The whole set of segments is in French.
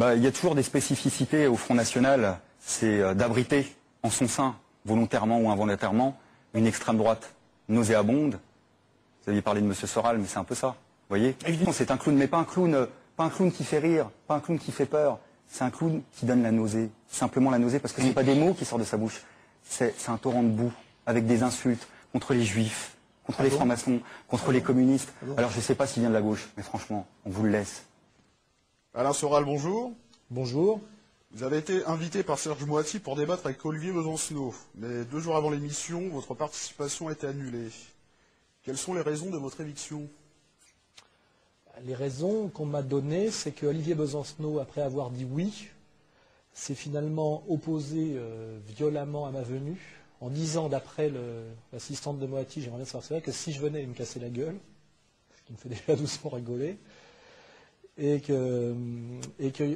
Il y a toujours des spécificités au Front National, c'est d'abriter en son sein, volontairement ou involontairement, une extrême droite nauséabonde. Vous aviez parlé de M. Soral, mais c'est un peu ça. Vous voyez, c'est un clown, mais pas un clown qui fait rire, pas un clown qui fait peur. C'est un clown qui donne la nausée, simplement la nausée, parce que ce n'est pas des mots qui sortent de sa bouche. C'est un torrent de boue, avec des insultes contre les juifs, contre les francs-maçons, contre les communistes. Alors je ne sais pas s'il vient de la gauche, mais franchement, on vous le laisse. Alain Soral, bonjour. Bonjour. Vous avez été invité par Serge Moati pour débattre avec Olivier Besancenot. Mais 2 jours avant l'émission, votre participation a été annulée. Quelles sont les raisons de votre éviction? Les raisons qu'on m'a données, c'est que Olivier Besancenot, après avoir dit oui, s'est finalement opposé violemment à ma venue, en disant, d'après l'assistante de Moati, j'aimerais bien savoir, c'est vrai que si je venais, il me cassait la gueule, ce qui me fait déjà doucement rigoler, et que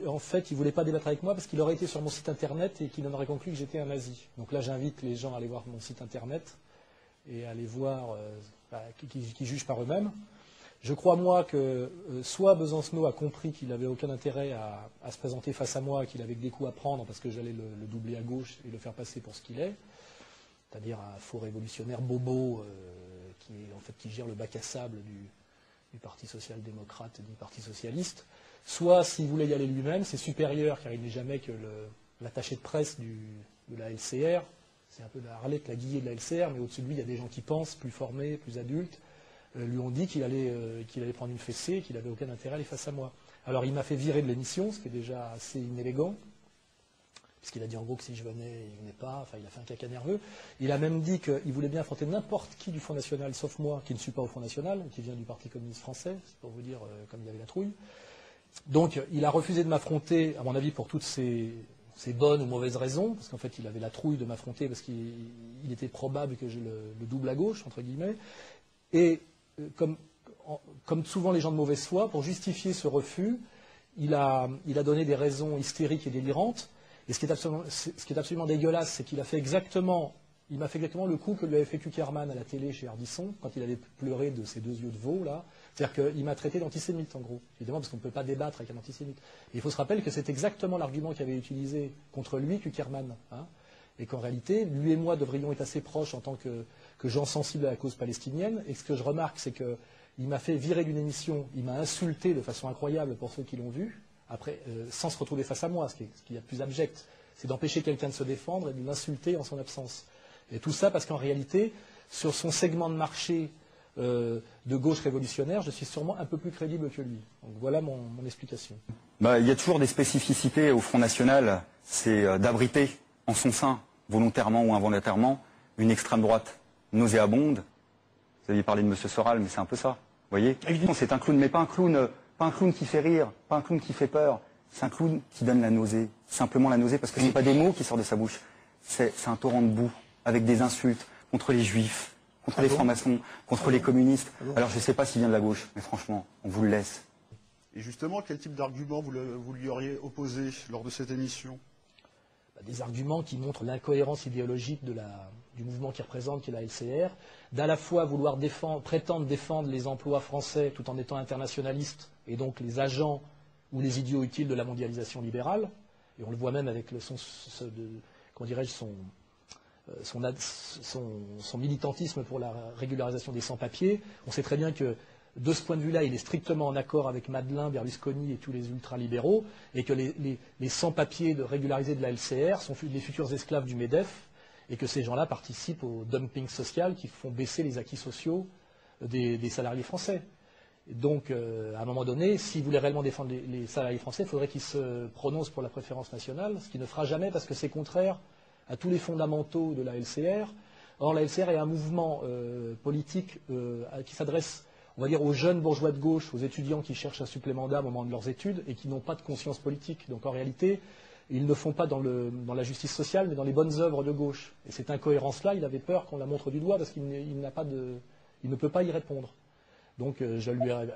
en fait, il ne voulait pas débattre avec moi parce qu'il aurait été sur mon site internet et qu'il en aurait conclu que j'étais un nazi. Donc là, j'invite les gens à aller voir mon site internet et à aller voir, qui jugent par eux-mêmes. Je crois, moi, que soit Besancenot a compris qu'il n'avait aucun intérêt à se présenter face à moi, qu'il avait que des coups à prendre parce que j'allais le doubler à gauche et le faire passer pour ce qu'il est, c'est-à-dire un faux révolutionnaire bobo qui gère le bac à sable du Parti social-démocrate et du Parti socialiste, soit, s'il voulait y aller lui-même, c'est supérieur, car il n'est jamais que l'attaché de presse de la LCR, c'est un peu la Arlette, la Guillet de la LCR, mais au-dessus de lui, il y a des gens qui pensent, plus formés, plus adultes, lui ont dit qu'il allait prendre une fessée et qu'il n'avait aucun intérêt à aller face à moi. Alors il m'a fait virer de l'émission, ce qui est déjà assez inélégant, puisqu'il a dit en gros que si je venais, il ne venait pas, enfin il a fait un caca nerveux. Il a même dit qu'il voulait bien affronter n'importe qui du Front National, sauf moi, qui ne suis pas au Front National, qui vient du Parti communiste français, c'est pour vous dire comme il avait la trouille. Donc il a refusé de m'affronter, à mon avis, pour toutes ces bonnes ou mauvaises raisons, parce qu'en fait il avait la trouille de m'affronter, parce qu'il était probable que je le double à gauche, entre guillemets, et comme souvent les gens de mauvaise foi, pour justifier ce refus, il a donné des raisons hystériques et délirantes. Et ce qui est absolument dégueulasse, c'est qu'il m'a fait exactement le coup que lui avait fait Kuckerman à la télé chez Ardisson, quand il avait pleuré de ses 2 yeux de veau, là. C'est-à-dire qu'il m'a traité d'antisémite, en gros. Évidemment, parce qu'on ne peut pas débattre avec un antisémite. Et il faut se rappeler que c'est exactement l'argument qu'avait utilisé contre lui Kuckerman. Hein, et qu'en réalité, lui et moi devrions être assez proches en tant que gens sensibles à la cause palestinienne. Et ce que je remarque, c'est qu'il m'a fait virer d'une émission, il m'a insulté de façon incroyable pour ceux qui l'ont vu, après, sans se retrouver face à moi, ce qui est plus abject, c'est d'empêcher quelqu'un de se défendre et de l'insulter en son absence. Et tout ça parce qu'en réalité, sur son segment de marché de gauche révolutionnaire, je suis sûrement un peu plus crédible que lui. Donc voilà mon explication. Il y a toujours des spécificités au Front National, c'est d'abriter en son sein, volontairement ou involontairement, une extrême droite nauséabonde. Vous aviez parlé de M. Soral, mais c'est un peu ça. Vous voyez, c'est un clown, mais pas un clown qui fait rire, pas un clown qui fait peur. C'est un clown qui donne la nausée, simplement la nausée, parce que ce n'est pas des mots qui sortent de sa bouche. C'est un torrent de boue, avec des insultes contre les juifs, contre les francs-maçons, contre les communistes. Alors je ne sais pas s'il vient de la gauche, mais franchement, on vous le laisse. Et justement, quel type d'argument vous lui auriez opposé lors de cette émission? Des arguments qui montrent l'incohérence idéologique du mouvement qu'il représente, qui est la LCR, d'à la fois vouloir prétendre défendre les emplois français tout en étant internationaliste, et donc les agents ou les idiots utiles de la mondialisation libérale, et on le voit même avec son militantisme pour la régularisation des sans-papiers. On sait très bien que de ce point de vue-là, il est strictement en accord avec Madeleine, Berlusconi et tous les ultralibéraux, et que les sans-papiers régularisés de la LCR sont les futurs esclaves du MEDEF, et que ces gens-là participent au dumping social qui font baisser les acquis sociaux des salariés français. Et donc, à un moment donné, s'ils voulaient réellement défendre les salariés français, il faudrait qu'ils se prononcent pour la préférence nationale, ce qui ne fera jamais parce que c'est contraire à tous les fondamentaux de la LCR. Or, la LCR est un mouvement politique qui s'adresse, on va dire, aux jeunes bourgeois de gauche, aux étudiants qui cherchent un supplément d'âme au moment de leurs études et qui n'ont pas de conscience politique. Donc en réalité, ils ne font pas dans la justice sociale, mais dans les bonnes œuvres de gauche. Et cette incohérence-là, il avait peur qu'on la montre du doigt parce qu'il ne peut pas y répondre. Donc je lui ai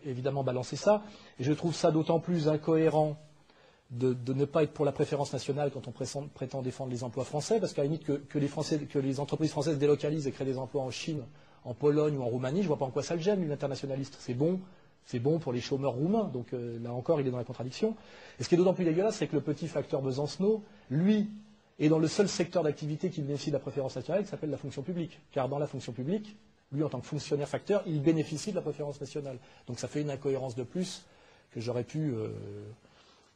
évidemment balancé ça. Et je trouve ça d'autant plus incohérent de ne pas être pour la préférence nationale quand on prétend défendre les emplois français, parce qu'à la limite que les entreprises françaises délocalisent et créent des emplois en Chine, en Pologne ou en Roumanie, je ne vois pas en quoi ça le gêne, une internationaliste. C'est bon, c'est bon pour les chômeurs roumains. Donc là encore, il est dans la contradiction. Et ce qui est d'autant plus dégueulasse, c'est que le petit facteur Besancenot, lui, est dans le seul secteur d'activité qui bénéficie de la préférence nationale, qui s'appelle la fonction publique. Car dans la fonction publique, lui, en tant que fonctionnaire facteur, il bénéficie de la préférence nationale. Donc ça fait une incohérence de plus que j'aurais pu,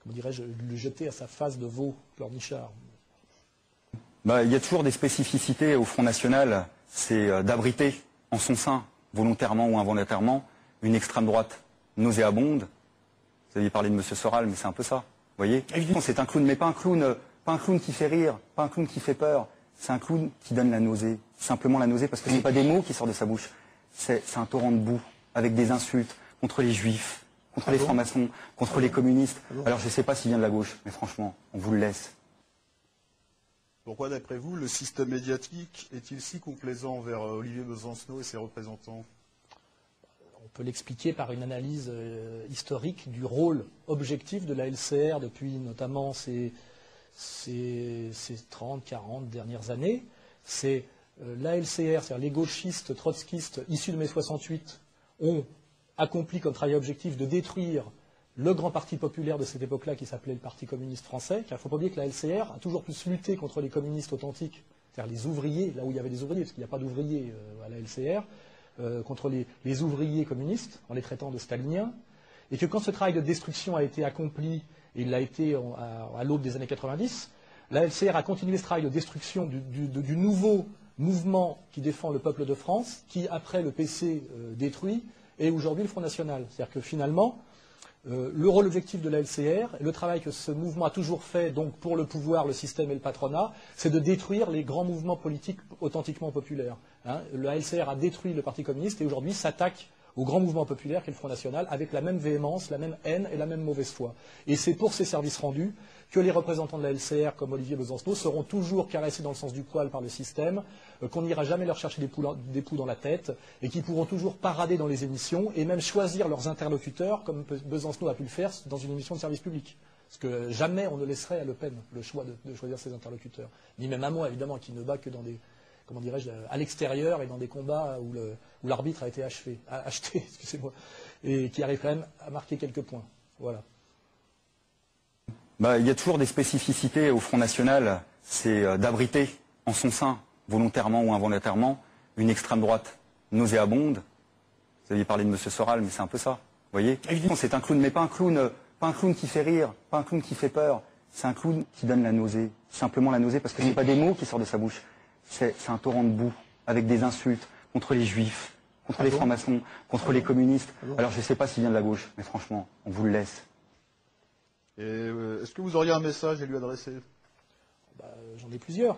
comment dirais-je, lui jeter à sa face de veau pleurnichard. Il y a toujours des spécificités au Front National, c'est d'abriter en son sein, volontairement ou involontairement, une extrême droite nauséabonde. Vous aviez parlé de M. Soral, mais c'est un peu ça. Vous voyez, c'est un clown, mais pas un clown qui fait rire, pas un clown qui fait peur. C'est un clown qui donne la nausée, simplement la nausée, parce que ce n'est pas des mots qui sortent de sa bouche. C'est un torrent de boue, avec des insultes contre les juifs, contre les francs-maçons, contre les communistes. Alors je ne sais pas s'il vient de la gauche, mais franchement, on vous le laisse. Pourquoi, d'après vous, le système médiatique est-il si complaisant envers Olivier Besancenot et ses représentants? On peut l'expliquer par une analyse historique du rôle objectif de la LCR depuis notamment ces 30, 40 dernières années. C'est la LCR, c'est-à-dire les gauchistes, trotskistes issus de mai 68, ont accompli comme travail objectif de détruire le grand parti populaire de cette époque-là qui s'appelait le Parti communiste français. Car il ne faut pas oublier que la LCR a toujours plus lutté contre les communistes authentiques, c'est-à-dire les ouvriers, là où il y avait des ouvriers, parce qu'il n'y a pas d'ouvriers à la LCR, contre les ouvriers communistes, en les traitant de staliniens, et que quand ce travail de destruction a été accompli, et il l'a été à l'aube des années 90, la LCR a continué ce travail de destruction du nouveau mouvement qui défend le peuple de France, qui, après le PC détruit, est aujourd'hui le Front National. C'est-à-dire que finalement, le rôle objectif de la LCR, le travail que ce mouvement a toujours fait donc pour le pouvoir, le système et le patronat, c'est de détruire les grands mouvements politiques authentiquement populaires. La LCR a détruit le Parti communiste et aujourd'hui s'attaque au grand mouvement populaire qu'est le Front National avec la même véhémence, la même haine et la même mauvaise foi. Et c'est pour ces services rendus que les représentants de la LCR, comme Olivier Besancenot, seront toujours caressés dans le sens du poil par le système, qu'on n'ira jamais leur chercher des poux dans la tête, et qui pourront toujours parader dans les émissions, et même choisir leurs interlocuteurs, comme Besancenot a pu le faire dans une émission de service public. Parce que jamais on ne laisserait à Le Pen le choix de choisir ses interlocuteurs. Ni même à moi, évidemment, qui ne bat que dans des, comment dirais-je, à l'extérieur et dans des combats où l'arbitre a été acheté, excusez-moi, et qui arrive quand même à marquer quelques points. Voilà. Il y a toujours des spécificités au Front National, c'est d'abriter en son sein, volontairement ou involontairement, une extrême droite nauséabonde. Vous aviez parlé de M. Soral, mais c'est un peu ça. Vous voyez, c'est un clown, mais pas un clown qui fait rire, pas un clown qui fait peur. C'est un clown qui donne la nausée, simplement la nausée, parce que ce n'est pas des mots qui sortent de sa bouche. C'est un torrent de boue, avec des insultes contre les juifs, contre les francs-maçons, contre les communistes. Alors je ne sais pas s'il vient de la gauche, mais franchement, on vous le laisse. Et est-ce que vous auriez un message à lui adresser? J'en ai plusieurs.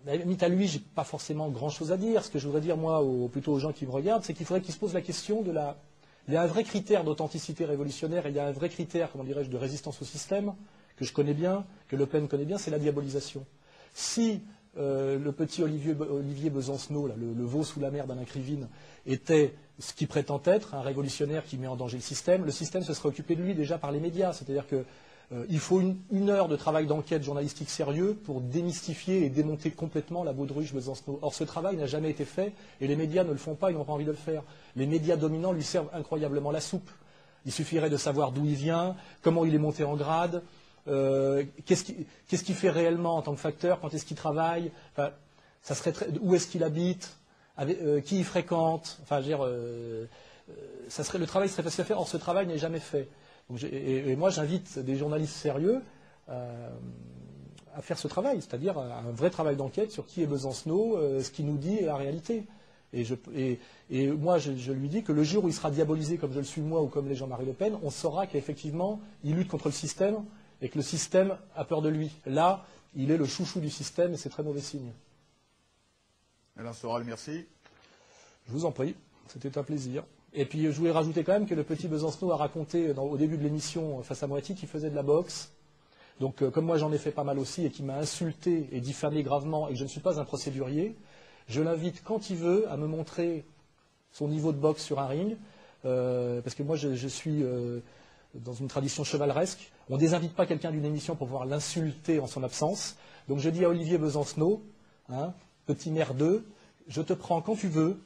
Limite à lui, j'ai pas forcément grand-chose à dire. Ce que je voudrais dire, moi, plutôt aux gens qui me regardent, c'est qu'il faudrait qu'ils se posent la question de la... Il y a un vrai critère d'authenticité révolutionnaire et il y a un vrai critère, comment dirais-je, de résistance au système, que je connais bien, que Le Pen connaît bien, c'est la diabolisation. Si le petit Olivier Besancenot, là, le veau sous la mer d'Alain Krivine, était ce qu'il prétend être, un révolutionnaire qui met en danger le système se serait occupé de lui déjà par les médias. C'est-à-dire qu'il faut une heure de travail d'enquête journalistique sérieux pour démystifier et démonter complètement la baudruche Besancenot. Or, ce travail n'a jamais été fait et les médias ne le font pas, ils n'ont pas envie de le faire. Les médias dominants lui servent incroyablement la soupe. Il suffirait de savoir d'où il vient, comment il est monté en grade, qu'est-ce qu'il fait réellement en tant que facteur, quand est-ce qu'il travaille, enfin, ça serait où est-ce qu'il habite, qui il fréquente, enfin, je veux dire, le travail serait facile à faire, or ce travail n'est jamais fait. Donc, et moi j'invite des journalistes sérieux à faire ce travail, c'est-à-dire un vrai travail d'enquête sur qui est Besancenot, ce qu'il nous dit et la réalité. Et moi je lui dis que le jour où il sera diabolisé comme je le suis moi ou comme les Jean-Marie Le Pen, on saura qu'effectivement il lutte contre le système et que le système a peur de lui. Là, il est le chouchou du système et c'est très mauvais signe. Alain Soral, merci. Je vous en prie, c'était un plaisir. Et puis je voulais rajouter quand même que le petit Besancenot a raconté au début de l'émission Face à Moitié qu'il faisait de la boxe. Donc comme moi j'en ai fait pas mal aussi et qui m'a insulté et diffamé gravement et que je ne suis pas un procédurier, je l'invite quand il veut à me montrer son niveau de boxe sur un ring, parce que moi je suis dans une tradition chevaleresque. On ne désinvite pas quelqu'un d'une émission pour pouvoir l'insulter en son absence. Donc je dis à Olivier Besancenot, petit merdeux, je te prends quand tu veux,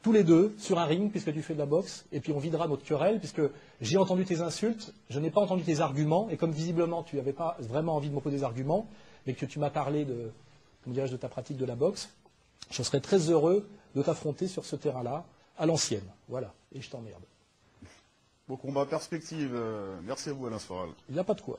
tous les deux, sur un ring, puisque tu fais de la boxe, et puis on videra notre querelle, puisque j'ai entendu tes insultes, je n'ai pas entendu tes arguments, et comme visiblement tu n'avais pas vraiment envie de m'opposer des arguments, mais que tu m'as parlé de, comment dirais-je, de ta pratique de la boxe, je serais très heureux de t'affronter sur ce terrain-là, à l'ancienne. Voilà, et je t'emmerde. Bon combat, perspective. Merci à vous, Alain Soral. Il n'y a pas de quoi.